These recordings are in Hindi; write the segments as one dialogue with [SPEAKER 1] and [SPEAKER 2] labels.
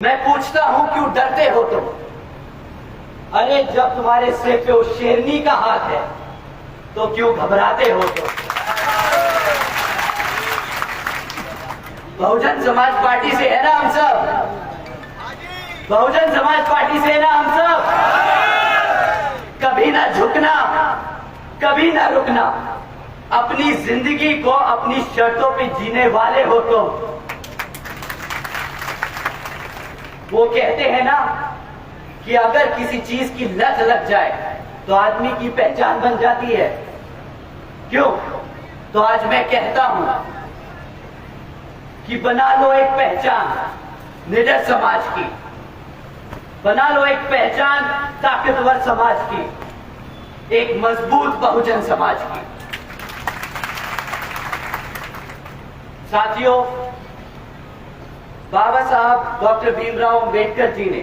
[SPEAKER 1] मैं पूछता हूं क्यों डरते हो तुम? अरे जब तुम्हारे सिर पे उस शेरनी का हाथ है तो क्यों घबराते हो तुम? बहुजन समाज पार्टी से है ना हम सब? बहुजन समाज पार्टी से है ना हम सब? कभी ना झुकना, कभी ना रुकना, अपनी जिंदगी को अपनी शर्तों पे जीने वाले हो तुम। वो कहते हैं ना कि अगर किसी चीज की लत लग जाए तो आदमी की पहचान बन जाती है। क्यों? तो आज मैं कहता हूं कि बना लो एक पहचान निडर समाज की, बना लो एक पहचान ताकतवर समाज की, एक मजबूत बहुजन समाज की। साथियों, बाबा साहब डॉक्टर भीमराव अंबेडकर जी ने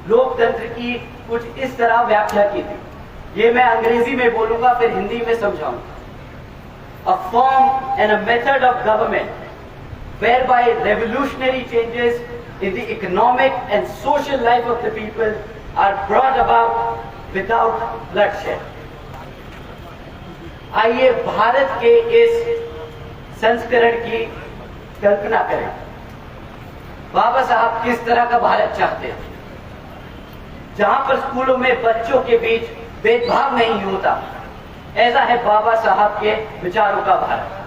[SPEAKER 1] लोकतंत्र की कुछ इस तरह व्याख्या की थी। ये मैं अंग्रेजी में बोलूंगा, फिर हिंदी में समझाऊंगा। A form and a method of government whereby revolutionary changes in the economic and social life of the people are brought about without bloodshed। आइए भारत के इस संस्करण की कल्पना करें। बाबा साहब किस तरह का भारत चाहते हैं, जहां पर स्कूलों में बच्चों के बीच भेदभाव नहीं होता। ऐसा है बाबा साहब के विचारों का भारत।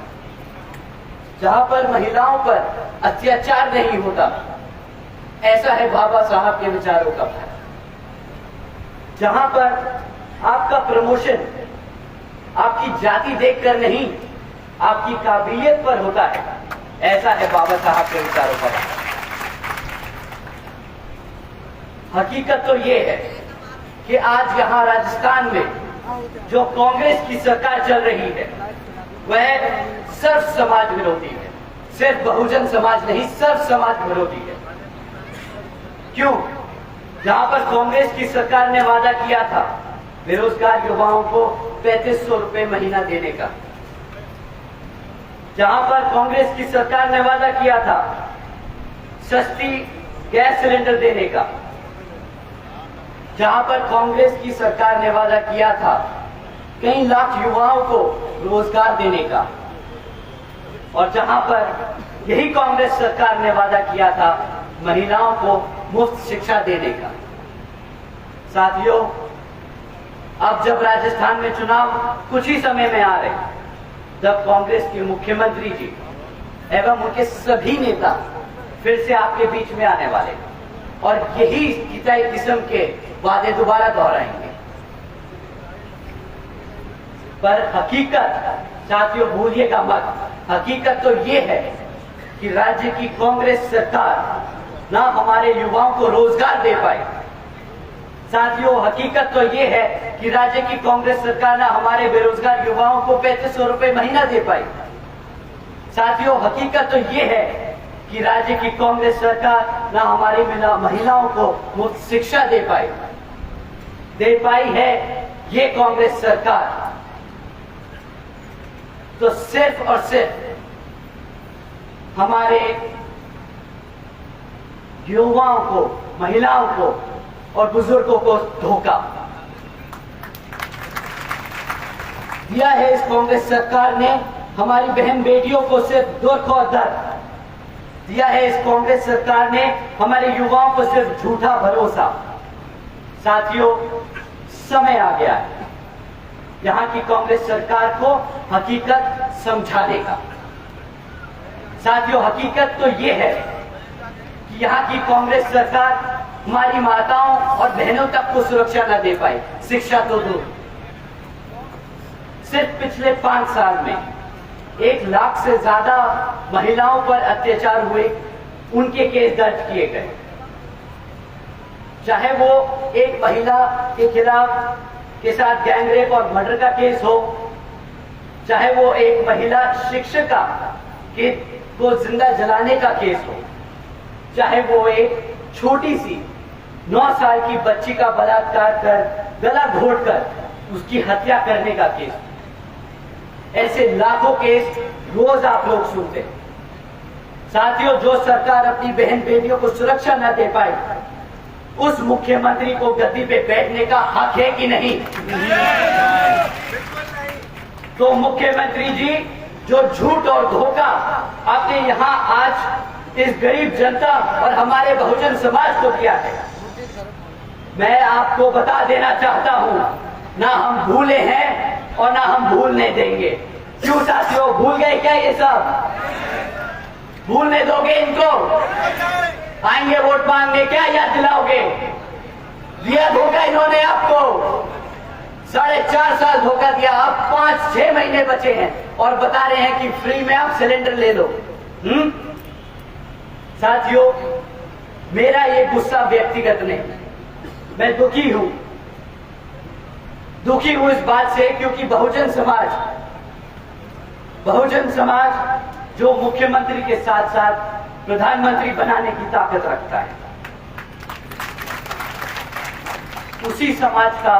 [SPEAKER 1] जहां पर महिलाओं पर अत्याचार नहीं होता, ऐसा है बाबा साहब के विचारों का भारत। जहां पर आपका प्रमोशन आपकी जाति देखकर नहीं, आपकी काबिलियत पर होता है, ऐसा है बाबा साहब के विचारों का भारत। हकीकत तो ये है कि आज यहां राजस्थान में जो कांग्रेस की सरकार चल रही है वह सर्व समाज विरोधी है। सिर्फ बहुजन समाज नहीं, सर्व समाज विरोधी है। क्यों? जहां पर कांग्रेस की सरकार ने वादा किया था बेरोजगार युवाओं को 3500 रुपए महीना देने का, जहां पर कांग्रेस की सरकार ने वादा किया था सस्ती गैस सिलेंडर देने का, जहां पर कांग्रेस की सरकार ने वादा किया था कई लाख युवाओं को रोजगार देने का, और जहां पर यही कांग्रेस सरकार ने वादा किया था महिलाओं को मुफ्त शिक्षा देने का। साथियों, अब जब राजस्थान में चुनाव कुछ ही समय में आ रहे, तब कांग्रेस के मुख्यमंत्री जी एवं उनके सभी नेता फिर से आपके बीच में आने वाले और यही किस्म के वादे दोबारा दोहराएंगे। पर हकीकत, साथियों भूलिएगा मत, हकीकत तो ये है कि राज्य की कांग्रेस सरकार ना हमारे युवाओं को रोजगार दे पाई। साथियों, हकीकत तो ये है कि राज्य की कांग्रेस सरकार ना हमारे बेरोजगार युवाओं को 3500 रुपए महीना दे पाई। साथियों, हकीकत तो ये है कि राज्य की कांग्रेस सरकार ना हमारी महिलाओं को मुफ्त शिक्षा दे पाई है ये कांग्रेस सरकार तो सिर्फ और सिर्फ हमारे युवाओं को, महिलाओं को और बुजुर्गों को धोखा दिया है। इस कांग्रेस सरकार ने हमारी बहन बेटियों को सिर्फ दुख और दर्द दिया है। इस कांग्रेस सरकार ने हमारे युवाओं को सिर्फ झूठा भरोसा। साथियों, समय आ गया है यहाँ की कांग्रेस सरकार को हकीकत समझाने का। साथियों, हकीकत तो ये है कि यहाँ की कांग्रेस सरकार हमारी माताओं और बहनों तक को सुरक्षा न दे पाई, शिक्षा तो दूर। सिर्फ पिछले 5 साल में 1 लाख से ज्यादा महिलाओं पर अत्याचार हुए, उनके केस दर्ज किए गए। चाहे वो एक महिला के खिलाफ के साथ गैंगरेप और मर्डर का केस हो, चाहे वो एक महिला शिक्षिका को जिंदा जलाने का केस हो, चाहे वो एक छोटी सी 9 साल की बच्ची का बलात्कार कर गला घोटकर उसकी हत्या करने का केस हो। ऐसे लाखों केस रोज आप लोग सुनते हैं। साथियों, जो सरकार अपनी बहन बेटियों को सुरक्षा न दे पाई, उस मुख्यमंत्री को गद्दी पे बैठने का हक है कि नहीं? तो मुख्यमंत्री जी, जो झूठ और धोखा आपने यहाँ आज इस गरीब जनता और हमारे बहुजन समाज को किया है, मैं आपको बता देना चाहता हूँ, ना हम भूले हैं और ना हम भूलने देंगे। क्यों साथियों, भूल गए क्या ये सब? भूलने दोगे इनको? आएंगे वोट मांगने, क्या याद दिलाओगे? दिया धोखा इन्होंने आपको, 4.5 साल धोखा दिया। अब 5-6 महीने बचे हैं और बता रहे हैं कि फ्री में आप सिलेंडर ले लो। साथियों, मेरा ये गुस्सा व्यक्तिगत नहीं, मैं दुखी हूं इस बात से, क्योंकि बहुजन समाज जो मुख्यमंत्री के साथ साथ प्रधानमंत्री बनाने की ताकत रखता है, उसी समाज का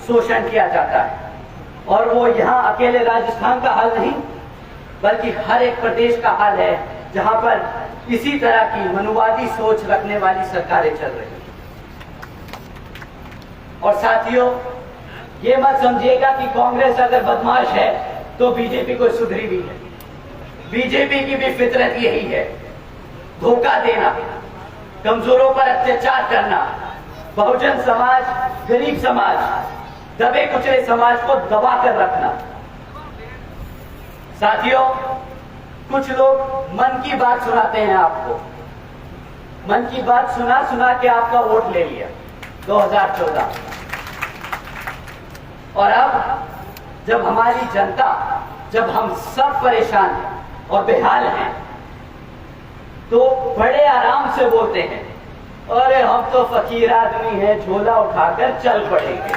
[SPEAKER 1] शोषण किया जाता है। और वो यहाँ अकेले राजस्थान का हाल नहीं, बल्कि हर एक प्रदेश का हाल है जहां पर इसी तरह की मनुवादी सोच रखने वाली सरकारें चल रही हैं। और साथियों, ये मत समझिएगा कि कांग्रेस अगर बदमाश है तो बीजेपी को सुधरी भी है। बीजेपी की भी फितरत यही है, धोखा देना, कमजोरों पर अत्याचार करना, बहुजन समाज, गरीब समाज, दबे कुचले समाज को दबा कर रखना। साथियों, कुछ लोग मन की बात सुनाते हैं आपको, मन की बात सुना के आपका वोट ले लिया 2014, और अब जब हमारी जनता, जब हम सब परेशान हैं और बेहाल हैं, तो बड़े आराम से बोलते हैं, अरे हम तो फकीर आदमी हैं, झोला उठाकर चल पड़ेंगे।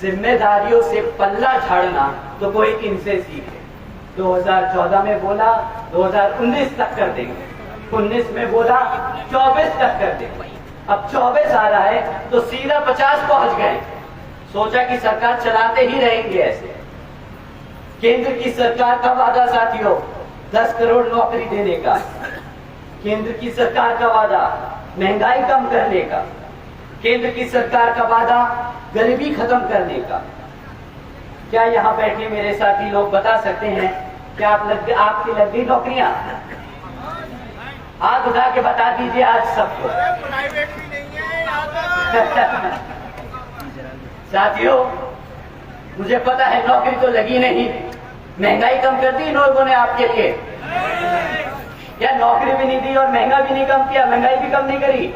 [SPEAKER 1] जिम्मेदारियों से पल्ला झाड़ना तो कोई इनसे सीखे। 2014 में बोला 2019 तक कर देंगे, 19 में बोला 24 तक कर देंगे, अब 24 आ रहा है तो सीधा 50 पहुंच गए। सोचा कि सरकार चलाते ही रहेंगे ऐसे। केंद्र की सरकार का वादा साथियों 10 करोड़ नौकरी देने का, केंद्र की सरकार का वादा महंगाई कम करने का, केंद्र की सरकार का वादा गरीबी खत्म करने का। क्या यहाँ बैठे मेरे साथी लोग बता सकते हैं क्या आपकी लग गई नौकरियां? हाथ उठा के बता दीजिए आज सबको। साथियों, मुझे पता है नौकरी तो लगी नहीं, महंगाई कम कर दी इन लोगों ने आपके लिए। क्या नौकरी भी नहीं दी और महंगा भी नहीं कम किया, महंगाई भी कम नहीं करी?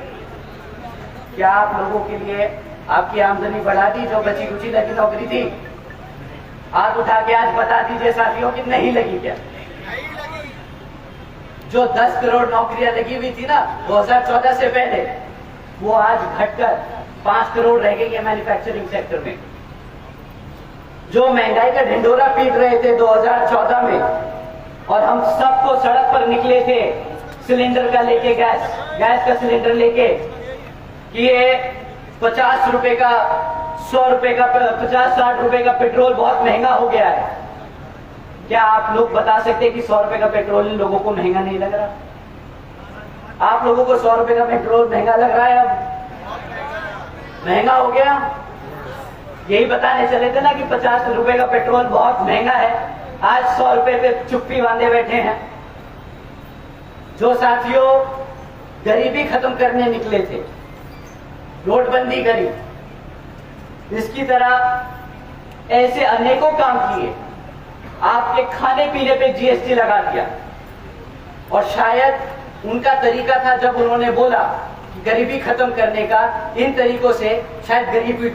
[SPEAKER 1] क्या आप लोगों के लिए आपकी आमदनी बढ़ा दी जो बची कुची लगी नौकरी थी? हाथ उठा के आज बता दीजिए साथियों कि नहीं लगी क्या? जो 10 करोड़ नौकरियां लगी हुई थी ना 2014 से पहले, वो आज घटकर 5 करोड़ रह गई है मैन्युफैक्चरिंग सेक्टर में। जो महंगाई का ढिंडोरा पीट रहे थे 2014 में, और हम सबको सड़क पर निकले थे सिलेंडर का लेके, गैस का सिलेंडर लेके, कि ये 50 रुपए का, 100 रुपए का, 50-60 रुपए का पेट्रोल बहुत महंगा हो गया है। क्या आप लोग बता सकते हैं कि 100 रुपए का पेट्रोल इन लोगों को महंगा नहीं लग रहा? आप लोगों को 100 रुपए का पेट्रोल महंगा लग रहा है? अब महंगा हो गया। यही बताने चले थे ना कि 50 रुपए का पेट्रोल बहुत महंगा है, आज 100 रुपए पे चुप्पी बांधे बैठे हैं। जो साथियों गरीबी खत्म करने निकले थे, नोटबंदी करी, इसकी तरह ऐसे अनेकों काम किए, आपके खाने पीने पे जीएसटी लगा दिया। और शायद उनका तरीका था, जब उन्होंने बोला कि गरीबी खत्म करने का, इन तरीकों से शायद गरीब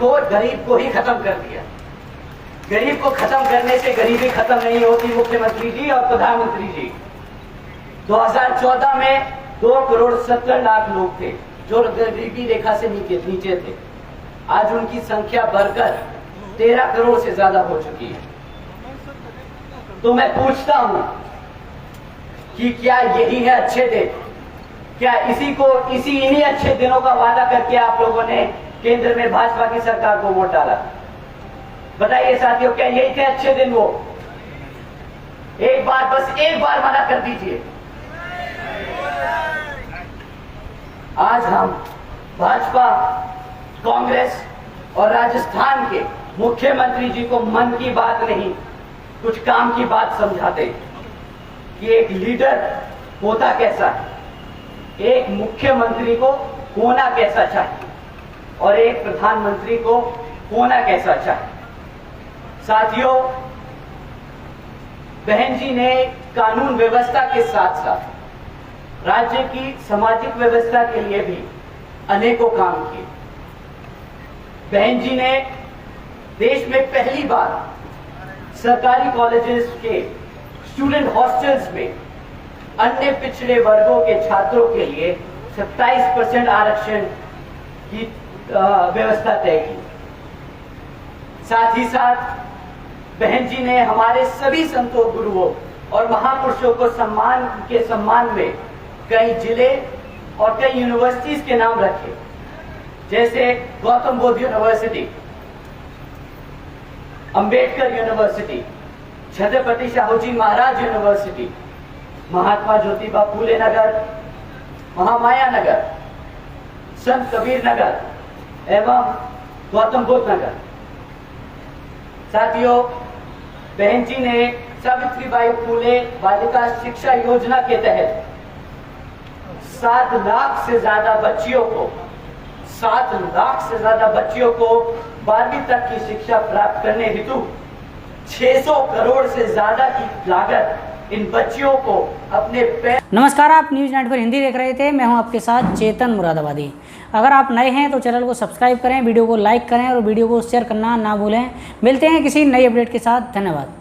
[SPEAKER 1] को ही खत्म कर दिया। गरीब को खत्म करने से गरीबी खत्म नहीं होती मुख्यमंत्री जी और प्रधानमंत्री जी। 2014 में 2 करोड़ 70 लाख लोग थे जो गरीबी रेखा से नीचे थे। आज उनकी संख्या बढ़कर 13 करोड़ से ज्यादा हो चुकी है। तो मैं पूछता हूं कि क्या यही है अच्छे दिन? क्या इन्हीं अच्छे दिनों का वादा करके आप लोगों ने केंद्र में भाजपा की सरकार को वोट डाला? बताइए साथियों, क्या यही थे अच्छे दिन? वो एक बार, बस एक बार मना कर दीजिए। आज हम भाजपा, कांग्रेस और राजस्थान के मुख्यमंत्री जी को मन की बात नहीं, कुछ काम की बात समझाते कि एक लीडर होता कैसा है, एक मुख्यमंत्री को होना कैसा चाहिए और एक प्रधानमंत्री को होना कैसा चाहिए। साथियों, बहन जी ने कानून व्यवस्था के साथ साथ राज्य की सामाजिक व्यवस्था के लिए भी अनेकों काम किए। बहन जी ने देश में पहली बार सरकारी कॉलेजेस के स्टूडेंट हॉस्टल्स में अन्य पिछड़े वर्गों के छात्रों के लिए 27% आरक्षण की व्यवस्था तय की। साथ ही साथ बहन जी ने हमारे सभी संतों, गुरुओं और महापुरुषों को सम्मान में कई जिले और कई यूनिवर्सिटीज के नाम रखे, जैसे गौतम बुद्ध यूनिवर्सिटी, अंबेडकर यूनिवर्सिटी, छत्रपति शाहू जी महाराज यूनिवर्सिटी, महात्मा ज्योतिबा फूले नगर, महामाया नगर, संत कबीर नगर एवं गौतम बुद्ध नगर। साथियों, बहन जी ने सावित्रीबाई फूले बालिका शिक्षा योजना के तहत 7 लाख से ज्यादा बच्चियों को 12वीं तक की शिक्षा प्राप्त करने हेतु 600 करोड़ से ज्यादा की लागत इन बच्चियों को अपने
[SPEAKER 2] नमस्कार, आप न्यूज़ 9 पर हिंदी देख रहे थे। मैं हूं आपके साथ चेतन मुरादाबादी। अगर आप नए हैं तो चैनल को सब्सक्राइब करें, वीडियो को लाइक करें और वीडियो को शेयर करना ना भूलें। मिलते हैं किसी नई अपडेट के साथ। धन्यवाद।